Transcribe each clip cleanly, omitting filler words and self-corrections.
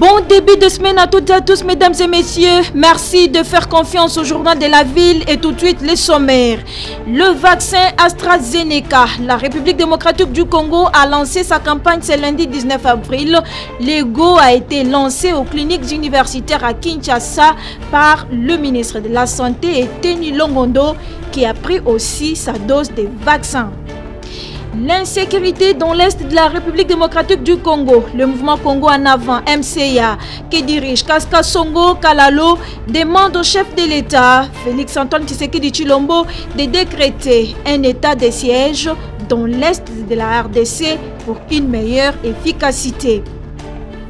Bon début de semaine à toutes et à tous, mesdames et messieurs. Merci de faire confiance au journal de la ville et tout de suite les sommaires. Le vaccin AstraZeneca. La République démocratique du Congo a lancé sa campagne ce lundi 19 avril. L'ego a été lancé aux cliniques universitaires à Kinshasa par le ministre de la Santé, Teni Longondo, qui a pris aussi sa dose de vaccin. L'insécurité dans l'est de la République démocratique du Congo. Le mouvement Congo en avant, MCA, qui dirige Kaska Songo Kalalo, demande au chef de l'État, Félix Antoine Tshisekedi Tshilombo, de décréter un état de siège dans l'est de la RDC pour une meilleure efficacité.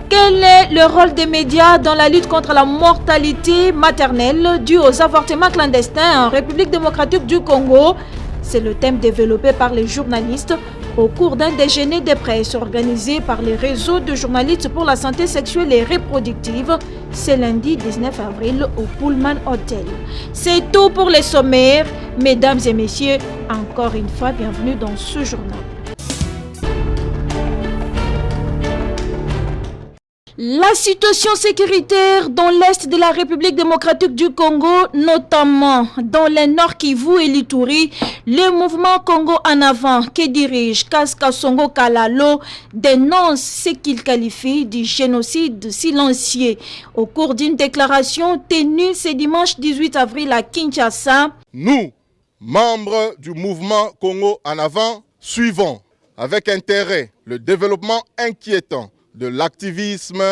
Quel est le rôle des médias dans la lutte contre la mortalité maternelle due aux avortements clandestins en République démocratique du Congo? C'est le thème développé par les journalistes au cours d'un déjeuner de presse organisé par les réseaux de journalistes pour la santé sexuelle et reproductive ce lundi 19 avril au Pullman Hotel. C'est tout pour les sommaires. Mesdames et messieurs, encore une fois, bienvenue dans ce journal. La situation sécuritaire dans l'est de la République démocratique du Congo, notamment dans les Nord Kivu et l'Ituri, le mouvement Congo en avant que dirige Kaska Songo Kalalo dénonce ce qu'il qualifie de génocide silencieux. Au cours d'une déclaration tenue ce dimanche 18 avril à Kinshasa, nous, membres du mouvement Congo en avant, suivons avec intérêt le développement inquiétant de l'activisme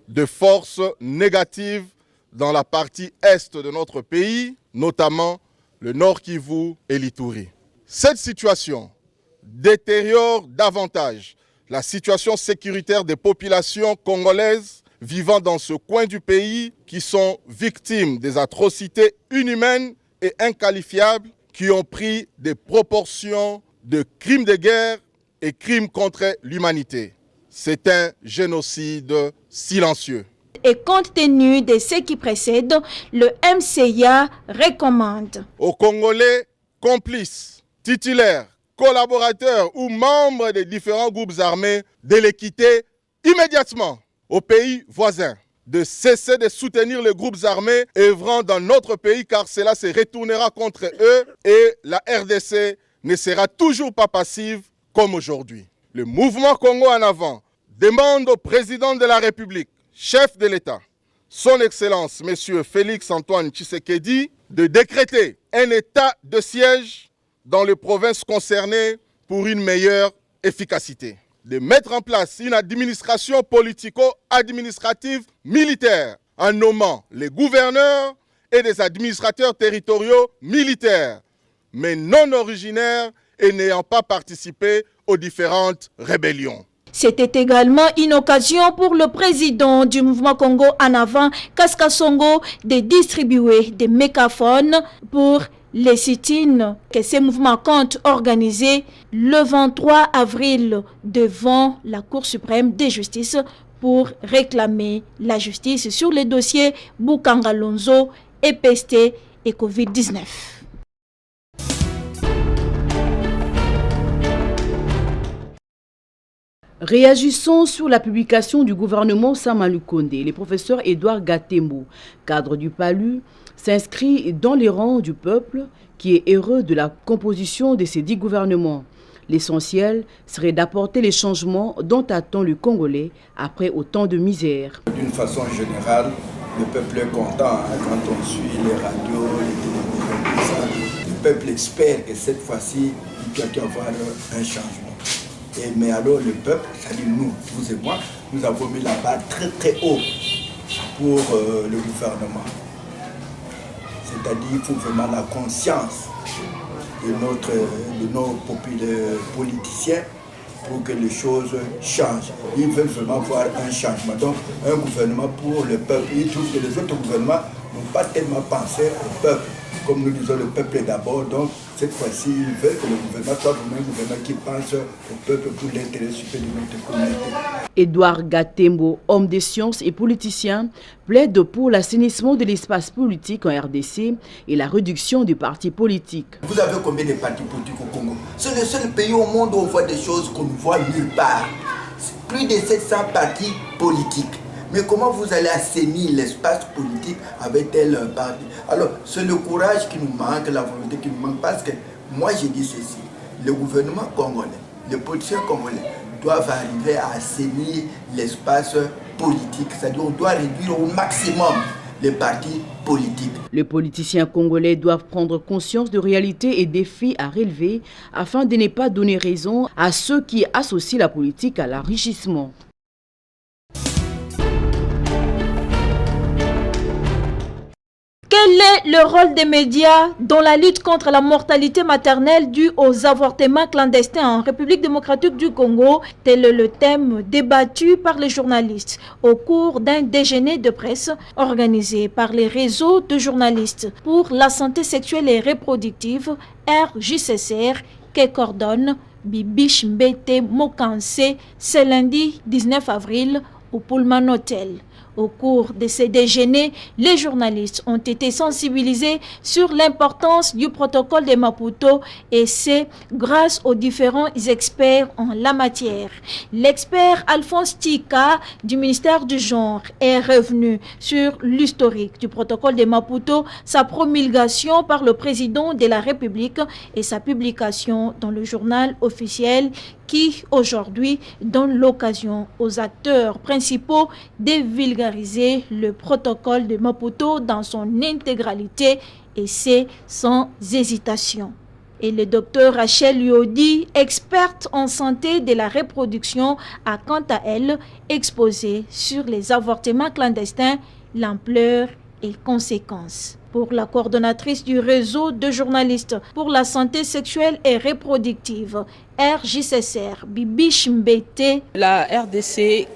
de forces négatives dans la partie est de notre pays, notamment le Nord Kivu et l'Ituri. Cette situation détériore davantage la situation sécuritaire des populations congolaises vivant dans ce coin du pays qui sont victimes des atrocités inhumaines et inqualifiables qui ont pris des proportions de crimes de guerre et crimes contre l'humanité. C'est un génocide silencieux. Et compte tenu de ce qui précède, le MCA recommande aux Congolais complices, titulaires, collaborateurs ou membres des différents groupes armés de les quitter immédiatement aux pays voisins, de cesser de soutenir les groupes armés œuvrant dans notre pays car cela se retournera contre eux et la RDC ne sera toujours pas passive comme aujourd'hui. Le mouvement Congo en avant demande au président de la République, chef de l'État, son Excellence, M. Félix Antoine Tshisekedi, de décréter un état de siège dans les provinces concernées pour une meilleure efficacité. De mettre en place une administration politico-administrative militaire en nommant les gouverneurs et des administrateurs territoriaux militaires, mais non originaires et n'ayant pas participé aux différentes rébellions. C'était également une occasion pour le président du mouvement Congo en avant, Kaska Songo, de distribuer des mégaphones pour les sit-ins que ces mouvements comptent organiser le 23 avril devant la Cour suprême de justice pour réclamer la justice sur les dossiers Bukanga Lonzo, EPST et Covid-19. Réagissons sur la publication du gouvernement Sama Lukonde. Le professeur Edouard Gatembo, cadre du PALU, s'inscrit dans les rangs du peuple qui est heureux de la composition de ces 10 gouvernements. L'essentiel serait d'apporter les changements dont attend le Congolais après autant de misère. D'une façon générale, le peuple est content quand on suit les radios, les télévisions, tout ça. Le peuple espère que cette fois-ci, il doit y avoir un changement. Mais alors le peuple, c'est-à-dire nous, vous et moi, nous avons mis la barre très très haut pour le gouvernement. C'est-à-dire qu'il faut vraiment la conscience de nos politiciens pour que les choses changent. Ils veulent vraiment voir un changement. Donc un gouvernement pour le peuple. Ils trouvent que les autres gouvernements n'ont pas tellement pensé au peuple. Comme nous disons, le peuple d'abord, donc cette fois-ci, ils veulent que le gouvernement soit vraiment un gouvernement qui pense au peuple pour l'intérêt supérieur de notre communauté. Edouard Gatembo, homme de sciences et politicien, plaide pour l'assainissement de l'espace politique en RDC et la réduction des partis politiques. Vous avez combien de partis politiques au Congo? C'est le seul pays au monde où on voit des choses qu'on ne voit nulle part. Plus de 700 partis politiques. Mais comment vous allez assainir l'espace politique avec tel parti? Alors, c'est le courage qui nous manque, la volonté qui nous manque, parce que moi je dis ceci, le gouvernement congolais, les politiciens congolais doivent arriver à assainir l'espace politique, c'est-à-dire on doit réduire au maximum les partis politiques. Les politiciens congolais doivent prendre conscience de réalités et défis à relever afin de ne pas donner raison à ceux qui associent la politique à l'enrichissement. Quel est le rôle des médias dans la lutte contre la mortalité maternelle due aux avortements clandestins en République démocratique du Congo? Tel est le thème débattu par les journalistes au cours d'un déjeuner de presse organisé par les réseaux de journalistes pour la santé sexuelle et reproductive RJCCR qui coordonne Bibiche Mbete Mokanse ce lundi 19 avril au Pullman Hotel. Au cours de ces déjeuners, les journalistes ont été sensibilisés sur l'importance du protocole de Maputo et c'est grâce aux différents experts en la matière. L'expert Alphonse Tika du ministère du Genre est revenu sur l'historique du protocole de Maputo, sa promulgation par le président de la République et sa publication dans le journal officiel qui aujourd'hui donne l'occasion aux acteurs principaux de vulgariser le protocole de Maputo dans son intégralité et c'est sans hésitation. Et le docteur Rachel Yodi, experte en santé de la reproduction, a quant à elle exposé sur les avortements clandestins, l'ampleur et conséquences. Pour la coordonnatrice du réseau de journalistes pour la santé sexuelle et reproductive, RJCCR, Bibiche Mbete. La RDC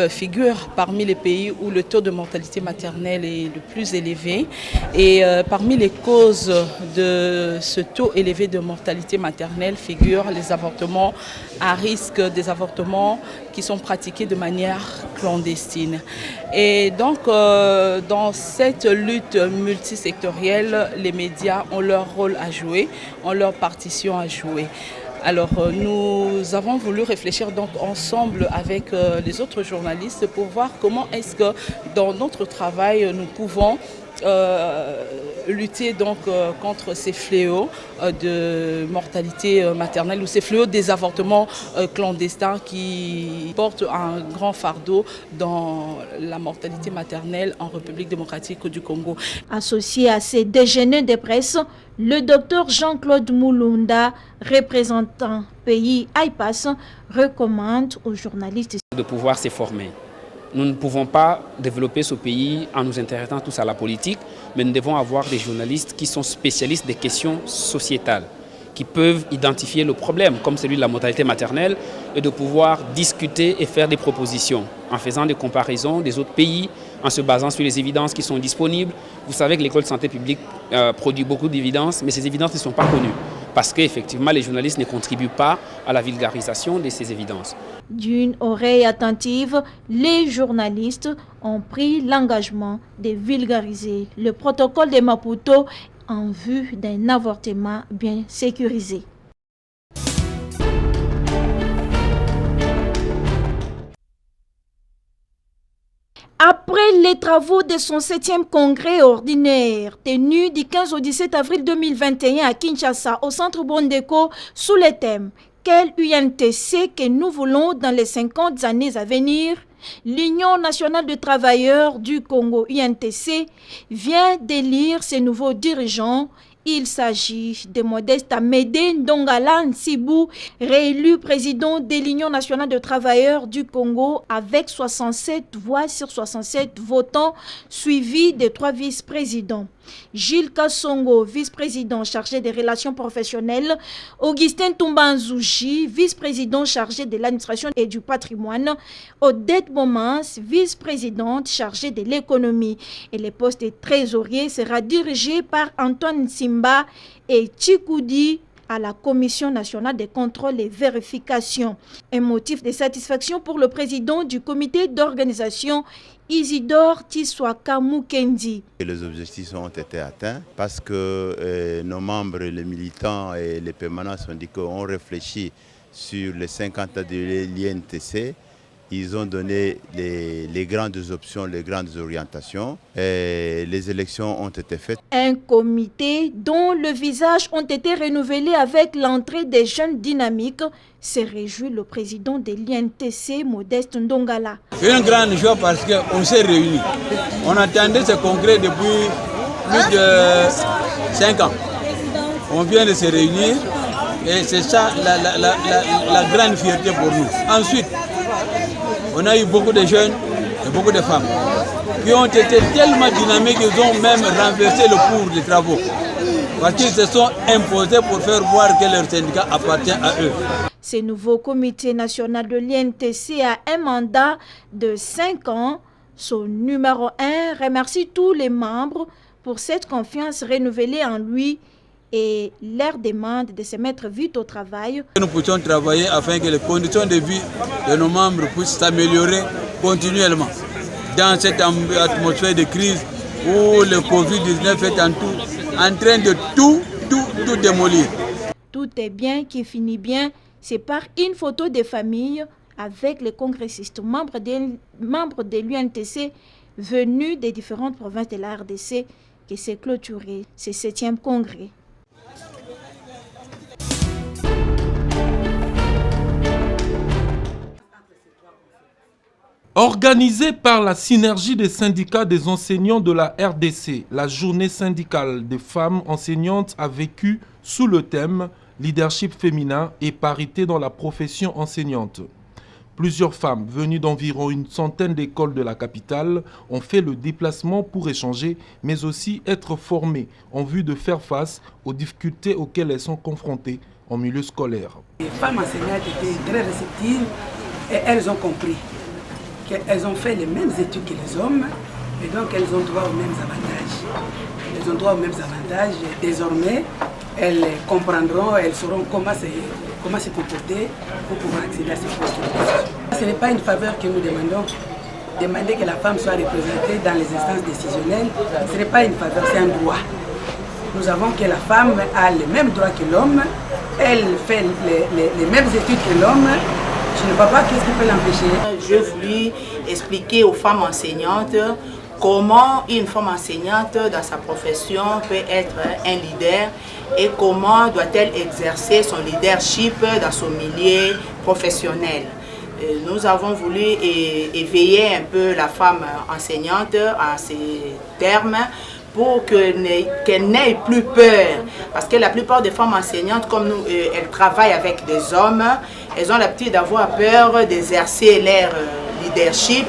figure parmi les pays où le taux de mortalité maternelle est le plus élevé et parmi les causes de ce taux élevé de mortalité maternelle figurent les avortements à risque, des avortements qui sont pratiqués de manière clandestine. Et donc dans cette lutte multisectorielle, les médias ont leur rôle à jouer, ont leur partition à jouer. Alors nous avons voulu réfléchir donc ensemble avec les autres journalistes pour voir comment est-ce que dans notre travail nous pouvons lutter donc contre ces fléaux de mortalité maternelle ou ces fléaux des avortements clandestins qui portent un grand fardeau dans la mortalité maternelle en République démocratique du Congo. Associé à ces déjeuners de presse, le docteur Jean-Claude Moulunda, représentant pays AIPAS, recommande aux journalistes de pouvoir se former. Nous ne pouvons pas développer ce pays en nous intéressant tous à la politique, mais nous devons avoir des journalistes qui sont spécialistes des questions sociétales, qui peuvent identifier le problème, comme celui de la mortalité maternelle, et de pouvoir discuter et faire des propositions en faisant des comparaisons des autres pays, en se basant sur les évidences qui sont disponibles. Vous savez que l'école de santé publique produit beaucoup d'évidences, mais ces évidences ne sont pas connues, parce qu'effectivement les journalistes ne contribuent pas à la vulgarisation de ces évidences. D'une oreille attentive, les journalistes ont pris l'engagement de vulgariser le protocole de Maputo en vue d'un avortement bien sécurisé. Après les travaux de son 7e congrès ordinaire, tenu du 15 au 17 avril 2021 à Kinshasa, au centre Bondeko, sous le thème « Quel UNTC que nous voulons dans les 50 années à venir ?» l'Union nationale de travailleurs du Congo, UNTC, vient d'élire ses nouveaux dirigeants. Il s'agit de Modeste Amédée Ndongala Nsibou, réélu président de l'Union nationale de travailleurs du Congo avec 67 voix sur 67 votants, suivi de 3 vice-présidents. Gilles Kassongo, vice-président chargé des relations professionnelles, Augustin Toumbanzouji, vice-président chargé de l'administration et du patrimoine, Odette Momans, vice-présidente chargée de l'économie. Et le poste de trésorier sera dirigé par Antoine Simba et Tchikoudi à la Commission nationale de contrôle et vérification. Un motif de satisfaction pour le président du comité d'organisation, Isidore Tiswaka Mukendi. Les objectifs ont été atteints parce que nos membres, les militants et les permanents ont dit qu'on réfléchit sur les 50 ans de l'INTC Ils ont donné les grandes options, les grandes orientations et les élections ont été faites. Un comité dont le visage ont été renouvelés avec l'entrée des jeunes dynamiques s'est réjoui le président de l'INTC, Modeste Ndongala. C'est une grande joie parce qu'on s'est réunis. On attendait ce congrès depuis plus de 5 ans. On vient de se réunir et c'est ça la grande fierté pour nous. Ensuite, on a eu beaucoup de jeunes et beaucoup de femmes qui ont été tellement dynamiques qu'ils ont même renversé le cours des travaux. Parce qu'ils se sont imposés pour faire voir que leur syndicat appartient à eux. Ce nouveau comité national de l'INTC a un mandat de 5 ans. Son numéro 1 remercie tous les membres pour cette confiance renouvelée en lui et leur demande de se mettre vite au travail. Nous puissions travailler afin que les conditions de vie de nos membres puissent s'améliorer continuellement. Dans cette atmosphère de crise où le Covid-19 est en train de tout démolir. Tout est bien qui finit bien. C'est par une photo de famille avec les congressistes membres de l'UNTC venus des différentes provinces de la RDC que s'est clôturé ce 7e congrès. Organisée par la synergie des syndicats des enseignants de la RDC, la journée syndicale des femmes enseignantes a vécu sous le thème « Leadership féminin et parité dans la profession enseignante ». Plusieurs femmes venues d'environ une centaine d'écoles de la capitale ont fait le déplacement pour échanger, mais aussi être formées en vue de faire face aux difficultés auxquelles elles sont confrontées en milieu scolaire. Les femmes enseignantes étaient très réceptives et elles ont compris qu'elles ont fait les mêmes études que les hommes et donc elles ont droit aux mêmes avantages. Elles ont droit aux mêmes avantages. Désormais, elles comprendront, elles sauront comment se comporter pour pouvoir accéder à ces postes. Ce n'est pas une faveur que nous demandons. Demander que la femme soit représentée dans les instances décisionnelles, ce n'est pas une faveur, c'est un droit. Nous avons que la femme a les mêmes droits que l'homme, elle fait les mêmes études que l'homme. Je ne vois pas qu'est-ce qui peut l'empêcher. Je voulais expliquer aux femmes enseignantes comment une femme enseignante dans sa profession peut être un leader et comment doit-elle exercer son leadership dans son milieu professionnel. Nous avons voulu éveiller un peu la femme enseignante à ces termes pour qu'elle n'ait plus peur. Parce que la plupart des femmes enseignantes, comme nous, elles travaillent avec des hommes, elles ont l'habitude d'avoir peur d'exercer leur leadership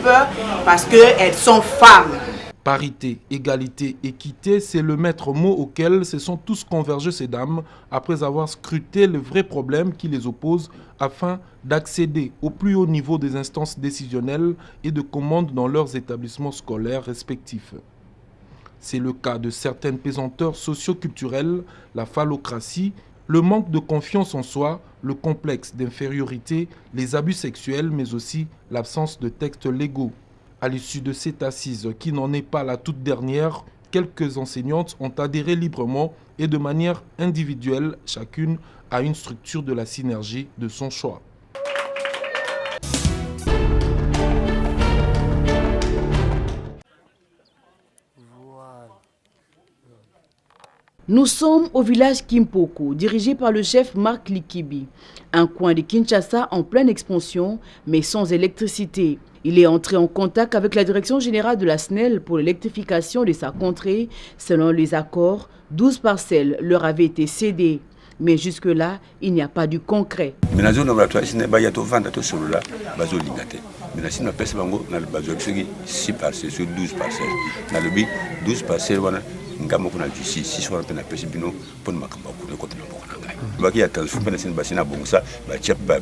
parce qu'elles sont femmes. Parité, égalité, équité, c'est le maître mot auquel se sont tous convergés ces dames après avoir scruté le vrai problème qui les oppose afin d'accéder au plus haut niveau des instances décisionnelles et de commande dans leurs établissements scolaires respectifs. C'est le cas de certaines pesanteurs socio-culturelles, la phallocratie, le manque de confiance en soi, le complexe d'infériorité, les abus sexuels, mais aussi l'absence de textes légaux. À l'issue de cette assise, qui n'en est pas la toute dernière, quelques enseignantes ont adhéré librement et de manière individuelle, chacune à une structure de la synergie de son choix. Nous sommes au village Kimpoko, dirigé par le chef Marc Likibi, un coin de Kinshasa en pleine expansion, mais sans électricité. Il est entré en contact avec la direction générale de la SNEL pour l'électrification de sa contrée. Selon les accords, 12 parcelles leur avaient été cédées. Mais jusque-là, il n'y a pas du concret. ngamo kuna jusi si so na pesi bino pon makamba ku ne ko na mboko ngai baki ya transfert pena sin basina bongsa ba chep ba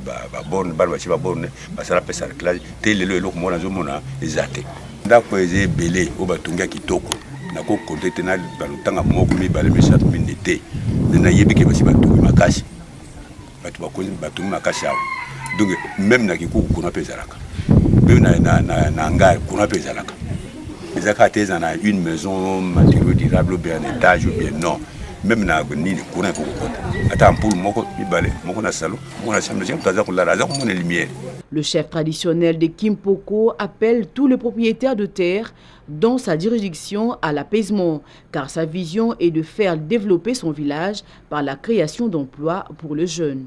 bon ba bon ba sala pesa reclage tele lo ko mona zo mona ezate nda ko eze belé o batunga kitoko na ko contacte na ba lutanga moko mi bale mesha minete na yebi ke basi batunga makasi batu ba ko batunga makasi awo donc même na kiku kuna pesa raka même na ngai kuna pesa raka. Les accatés en a une maison, matériaux durables, ou bien un étage, ou bien non. Même dans le courant, Le chef traditionnel de Kimpoko appelle tous les propriétaires de terre dans sa juridiction à l'apaisement, car sa vision est de faire développer son village par la création d'emplois pour les jeunes.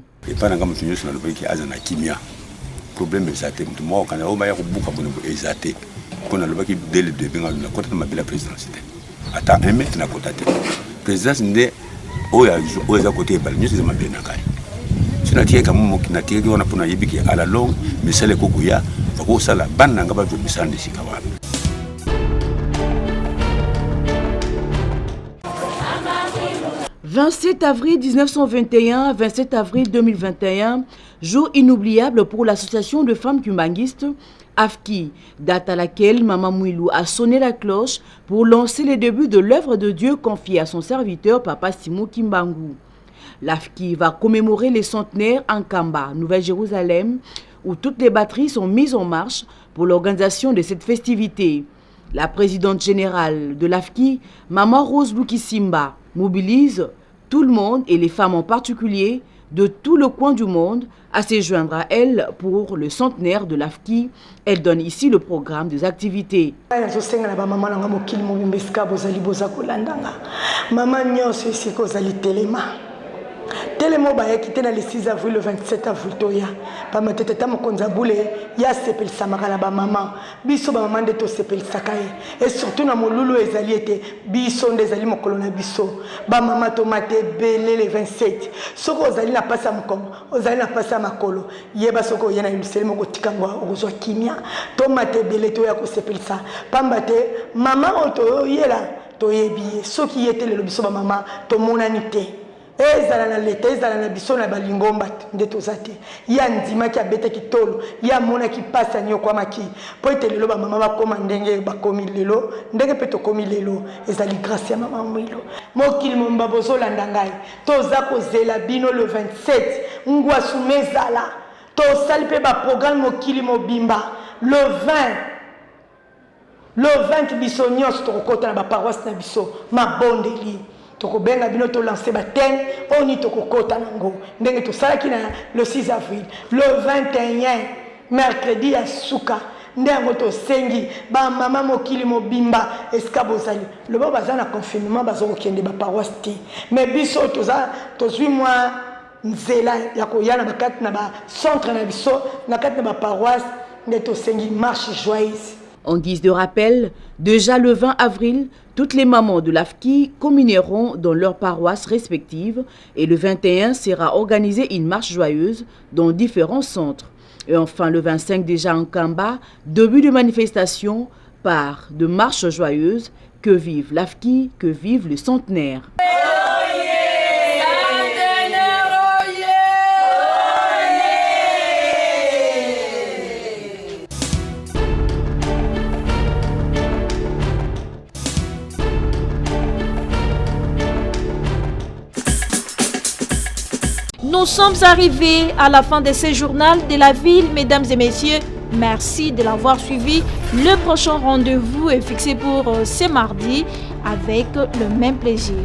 Problème exacté moi quand on va beaucoup de exacté qu'on a le bac dès le début on a côté de la présidence attends un mètre na côté présidence ndé oya côté bal nous c'est ma bien nakai sina tie kama mo na tie on a pour na yibiki à la longue mais c'est le kokuya ko sala banna ngaba jo misande sikawa. « 27 avril 1921, 27 avril 2021, jour inoubliable pour l'association de femmes kumbanguistes AFKI, date à laquelle Maman Mouilou a sonné la cloche pour lancer les débuts de l'œuvre de Dieu confiée à son serviteur Papa Simo Kimbangu. L'AFKI va commémorer les centenaires en Kamba, Nouvelle-Jérusalem, où toutes les batteries sont mises en marche pour l'organisation de cette festivité. La présidente générale de l'AFKI, Maman Rose Bukisimba, mobilise tout le monde et les femmes en particulier de tout le coin du monde à se joindre à elle pour le centenaire de l'AFKI. Elle donne ici le programme des activités. Telemo ba yakite na le 6 avril le 27 avril toya pa matete mo konza boule ya sepel samaka na ba maman biso ba maman de to sepel sakaye et surtout na molulu ezali ete biso ndezali mokolo na biso ba maman to mate belé le 27 soko ozali na pasa mkongo ozali na pasa makolo yeba soko yana yusele moko tikangwa okozwa kimia to mate belé to ya ko sepel sa pamba te maman oto yela to yebi soki yete le biso ba maman to monanité ezala na leta ezala na biso na balingomba nde tozate ya ndima ki abeta kitolo ya mona ki pasa nyoko maki po ete lelo ba mama bakoma ndenge bakomi lelo ndenge pe to komi lelo ezali grâce ya mama Mwilo mokili momba bozolanda ngai toza kozela bino le 27 ngwa sumezala to salipe ba programme mokili mobimba le 20 biso nyos to kokota na ba paroisse na biso mabondeli toko benga bino to lancer ba thème oni toko kota nango ndenge to salaki na le 6 avril le 21 mercredi ya suka ndengo to sengi ba mama mokili mobimba eskabozali le ba bazana confinement bazoko kende ba paroisse ti mais biso toza to suis moi nzela ya ko yana bakati na ba centre na biso na kati na ba paroisse nde to sengi marche joyeuse. En guise de rappel, déjà le 20 avril, toutes les mamans de l'AFKI communieront dans leurs paroisses respectives et le 21 sera organisée une marche joyeuse dans différents centres. Et enfin le 25 déjà en Kamba, début de manifestation par de marches joyeuses. Que vive l'AFKI, que vive le centenaire. Nous sommes arrivés à la fin de ce journal de la ville, mesdames et messieurs. Merci de l'avoir suivi. Le prochain rendez-vous est fixé pour ce mardi avec le même plaisir.